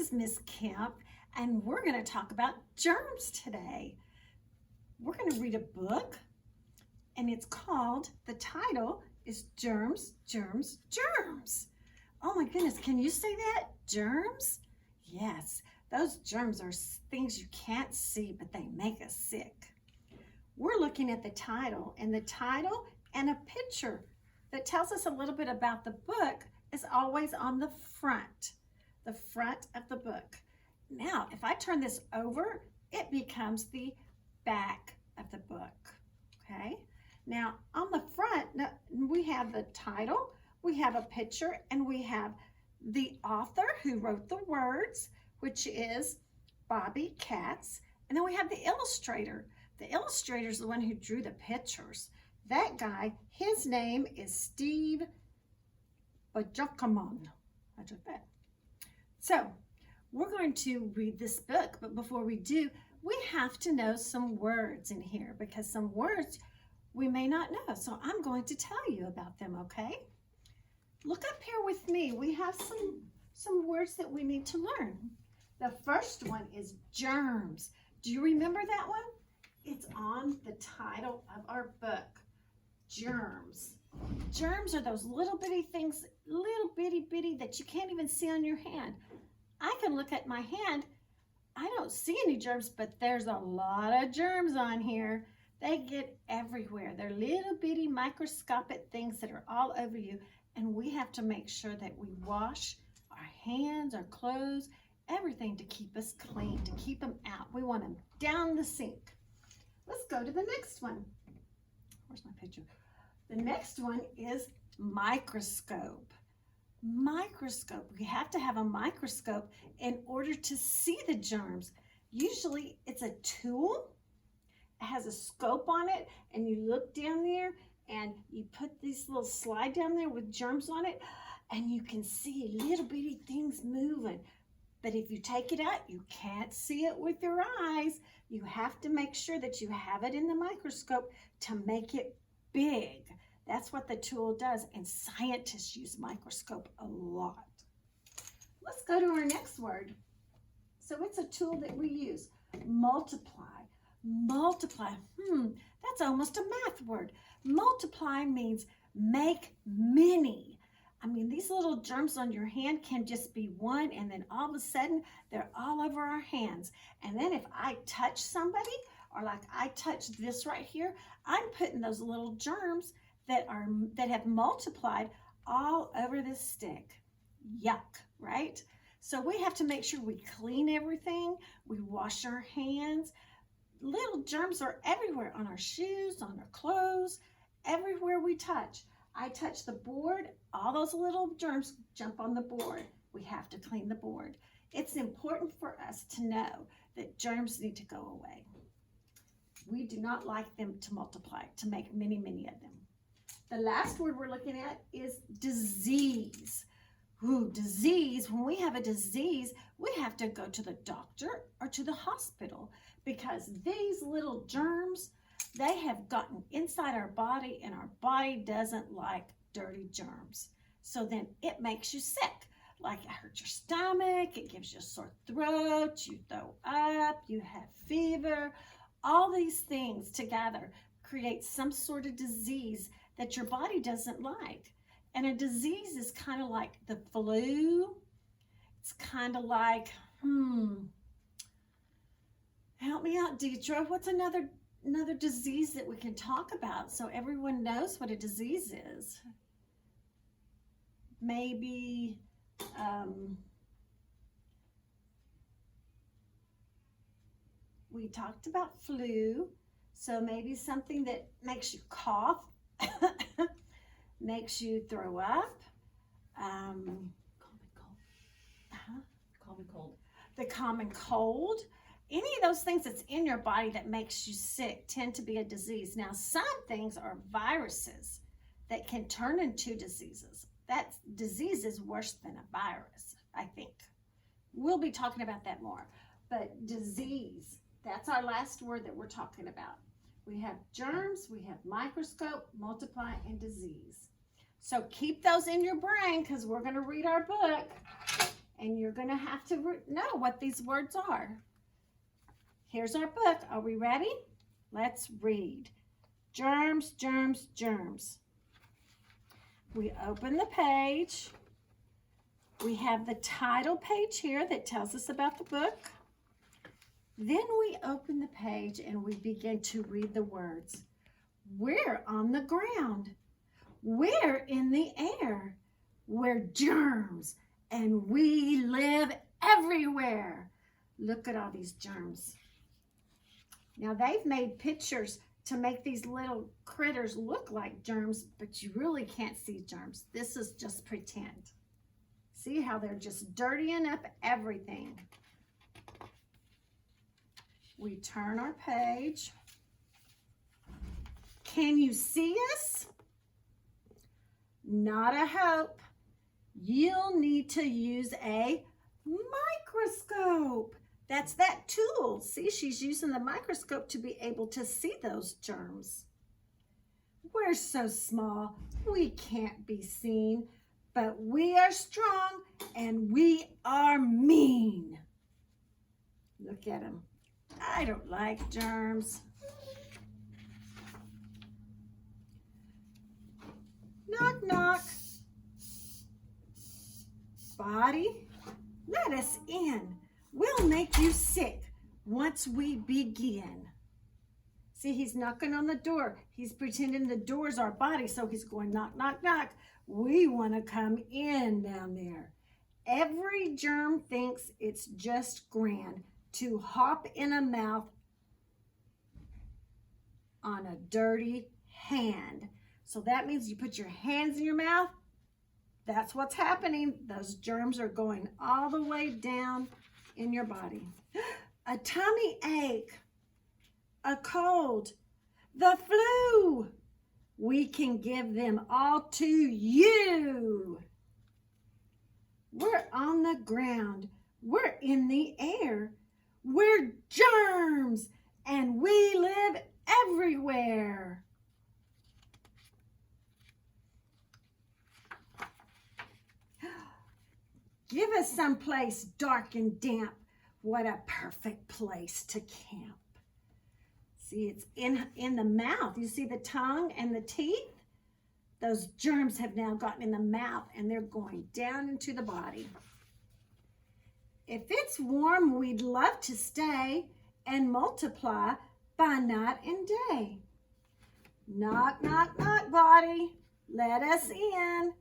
is Miss Kemp, and we're going to talk about germs today. We're going to read a book, and it's called, the title is Germs, Germs, Germs. Oh my goodness, can you say that? Germs? Yes, those germs are things you can't see, but they make us sick. We're looking at the title, and the title and a picture that tells us a little bit about the book is always on the front of the book. Now, if I turn this over, it becomes the back of the book, okay? Now, on the front, we have the title, we have a picture, and we have the author who wrote the words, which is Bobbi, Katz, and then we have the illustrator. The illustrator is the one who drew the pictures. That guy, his name is Steve Bajokamon. I took that. So, we're going to read this book, but before we do, we have to know some words in here because some words we may not know. So I'm going to tell you about them, okay? Look up here with me. We have some words that we need to learn. The first one is germs. Do you remember that one? It's on the title of our book, Germs. Germs are those little bitty things, little bitty that you can't even see on your hand. I can look at my hand. I don't see any germs, but there's a lot of germs on here. They get everywhere. They're little bitty microscopic things that are all over you, and we have to make sure that we wash our hands, our clothes, everything to keep us clean, to keep them out. We want them down the sink. Let's go to the next one. Where's my picture? The next one is microscope. Microscope. We have to have a microscope in order to see the germs. Usually it's a tool. It has a scope on it, and you look down there and you put this little slide down there with germs on it, and you can see little bitty things moving. But if you take it out, you can't see it with your eyes. You have to make sure that you have it in the microscope to make it big. That's what the tool does, and scientists use microscope a lot. Let's go to our next word. So it's a tool that we use, multiply. Multiply, that's almost a math word. Multiply means make many. I mean, these little germs on your hand can just be one, and then all of a sudden, they're all over our hands. And then if I touch somebody, or like I touch this right here, I'm putting those little germs that have multiplied all over this stick. Yuck, right? So we have to make sure we clean everything, we wash our hands. Little germs are everywhere, on our shoes, on our clothes, everywhere we touch. I touch the board, all those little germs jump on the board. We have to clean the board. It's important for us to know that germs need to go away. We do not like them to multiply, to make many of them. The last word we're looking at is disease. Ooh, disease. When we have a disease, we have to go to the doctor or to the hospital because these little germs, they have gotten inside our body, and our body doesn't like dirty germs. So then it makes you sick. Like it hurts your stomach, it gives you a sore throat, you throw up, you have fever. All these things together create some sort of disease that your body doesn't like. And a disease is kind of like the flu. It's kind of like, help me out, Deidre. What's another disease that we can talk about so everyone knows what a disease is? Maybe, we talked about flu, so maybe something that makes you cough, makes you throw up. Common cold. The common cold. Any of those things that's in your body that makes you sick tend to be a disease. Now, some things are viruses that can turn into diseases. That disease is worse than a virus, I think. We'll be talking about that more. But disease, that's our last word that we're talking about. We have germs, we have microscope, multiply, and disease. So keep those in your brain because we're going to read our book. And you're going to have to know what these words are. Here's our book. Are we ready? Let's read. Germs, germs, germs. We open the page. We have the title page here that tells us about the book. Then we open the page and we begin to read the words. We're on the ground. We're in the air. We're germs and we live everywhere. Look at all these germs. Now they've made pictures to make these little critters look like germs, but you really can't see germs. This is just pretend. See how they're just dirtying up everything. We turn our page. Can you see us? Not a hope. You'll need to use a microscope. That's that tool. See, she's using the microscope to be able to see those germs. We're so small, we can't be seen, but we are strong and we are mean. Look at them. I don't like germs. Knock, knock. Bobbi, let us in. We'll make you sick once we begin. See, he's knocking on the door. He's pretending the door's our body, so he's going knock, knock, knock. We want to come in down there. Every germ thinks it's just grand to hop in a mouth on a dirty hand. So that means you put your hands in your mouth. That's what's happening. Those germs are going all the way down in your body. A tummy ache, a cold, the flu. We can give them all to you. We're on the ground. We're in the air. We're germs and we live everywhere. Give us some place dark and damp. What a perfect place to camp. See, it's in the mouth. You see the tongue and the teeth? Those germs have now gotten in the mouth and they're going down into the body. If it's warm, we'd love to stay and multiply by night and day. Knock, knock, knock, body. Let us in.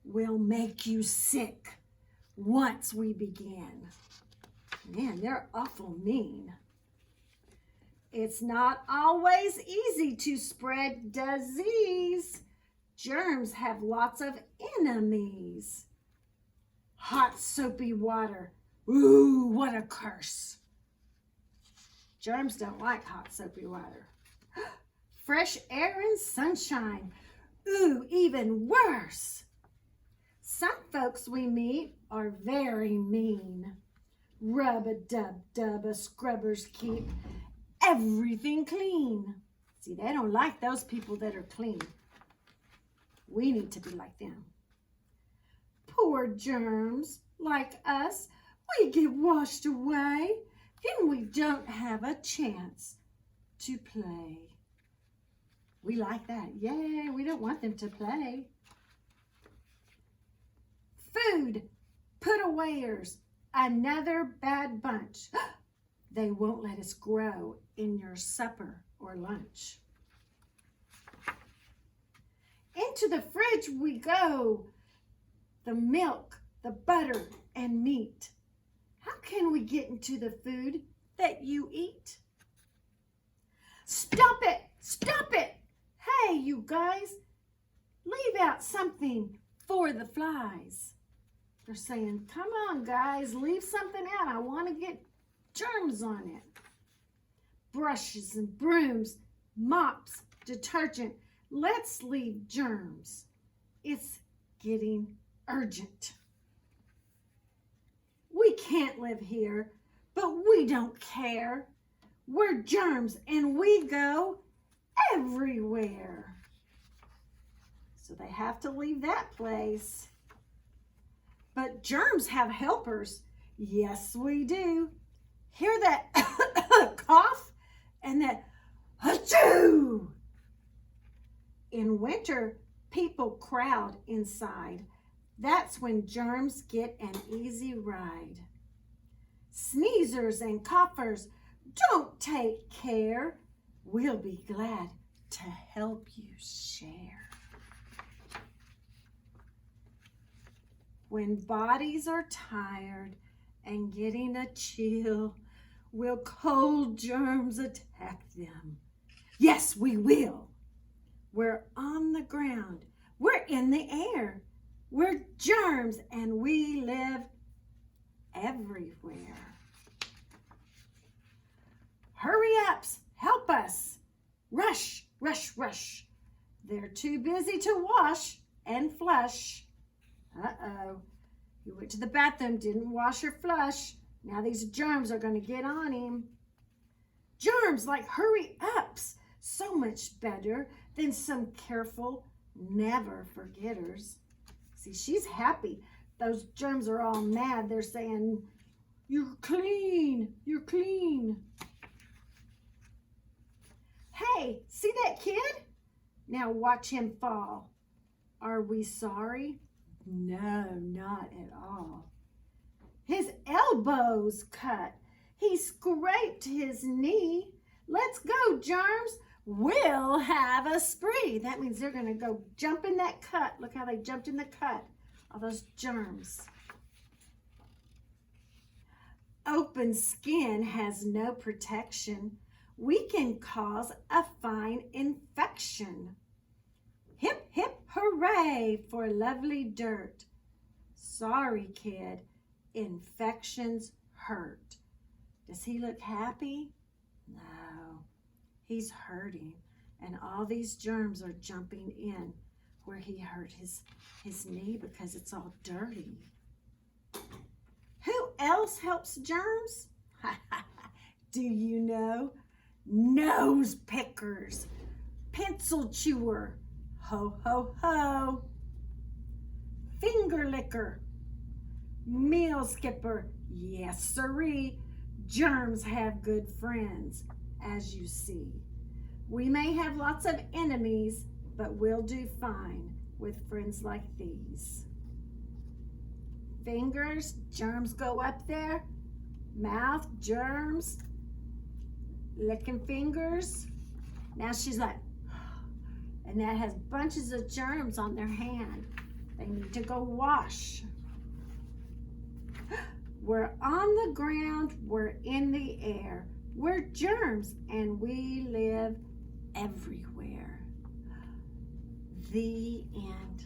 We'll make you sick once we begin. Man, they're awful mean. It's not always easy to spread disease. Germs have lots of enemies. Hot soapy water. Ooh, what a curse. Germs don't like hot soapy water. Fresh air and sunshine. Ooh, even worse. Some folks we meet are very mean. Rub-a-dub-dub, scrubbers keep everything clean. See, they don't like those people that are clean. We need to be like them. Poor germs, like us, we get washed away. Then we don't have a chance to play. We like that. Yay, we don't want them to play. Food, put-awayers, another bad bunch. They won't let us grow in your supper or lunch. Into the fridge we go. The milk, the butter, and meat. How can we get into the food that you eat? Stop it! Stop it! Hey, you guys, leave out something for the flies. They're saying, come on, guys, leave something out. I want to get germs on it. Brushes and brooms, mops, detergent. Let's leave germs. It's getting urgent. We can't live here, but we don't care. We're germs and we go everywhere. So they have to leave that place. But germs have helpers. Yes, we do. Hear that cough and that achoo? In winter, people crowd inside. That's when germs get an easy ride. Sneezers and coughers, don't take care. We'll be glad to help you share. When bodies are tired and getting a chill, will cold germs attack them? Yes, we will. We're on the ground. We're in the air. We're germs and we live everywhere. Hurry ups, help us. Rush, rush, rush. They're too busy to wash and flush. Uh-oh. You went to the bathroom, didn't wash or flush. Now these germs are going to get on him. Germs like hurry ups, so much better than some careful never forgetters. See, she's happy. Those germs are all mad. They're saying, you're clean, you're clean. Hey, see that kid? Now watch him fall. Are we sorry? No, not at all. His elbow's cut. He scraped his knee. Let's go, germs. We'll have a spree. That means they're going to go jump in that cut. Look how they jumped in the cut. All those germs. Open skin has no protection. We can cause a fine infection. Hip, hip, hooray for lovely dirt. Sorry, kid, infections hurt. Does he look happy? No, he's hurting, and all these germs are jumping in where he hurt his knee because it's all dirty. Who else helps germs? Do you know? Nose pickers, pencil chewer, ho, ho, ho. Finger licker, meal skipper, yes sirree. Germs have good friends, as you see. We may have lots of enemies, but we'll do fine with friends like these. Fingers, germs go up there. Mouth, germs. Licking fingers. Now she's like, and that has bunches of germs on their hand. They need to go wash. We're on the ground, we're in the air. We're germs and we live everywhere. The end.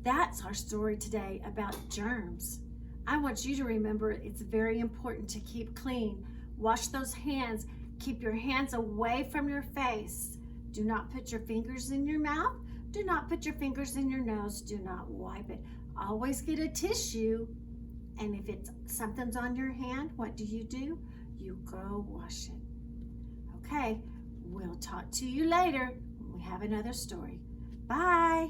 That's our story today about germs. I want you to remember it's very important to keep clean. Wash those hands. Keep your hands away from your face. Do not put your fingers in your mouth. Do not put your fingers in your nose. Do not wipe it. Always get a tissue. And if something's on your hand, what do? You go wash it. Okay, we'll talk to you later when we have another story. Bye.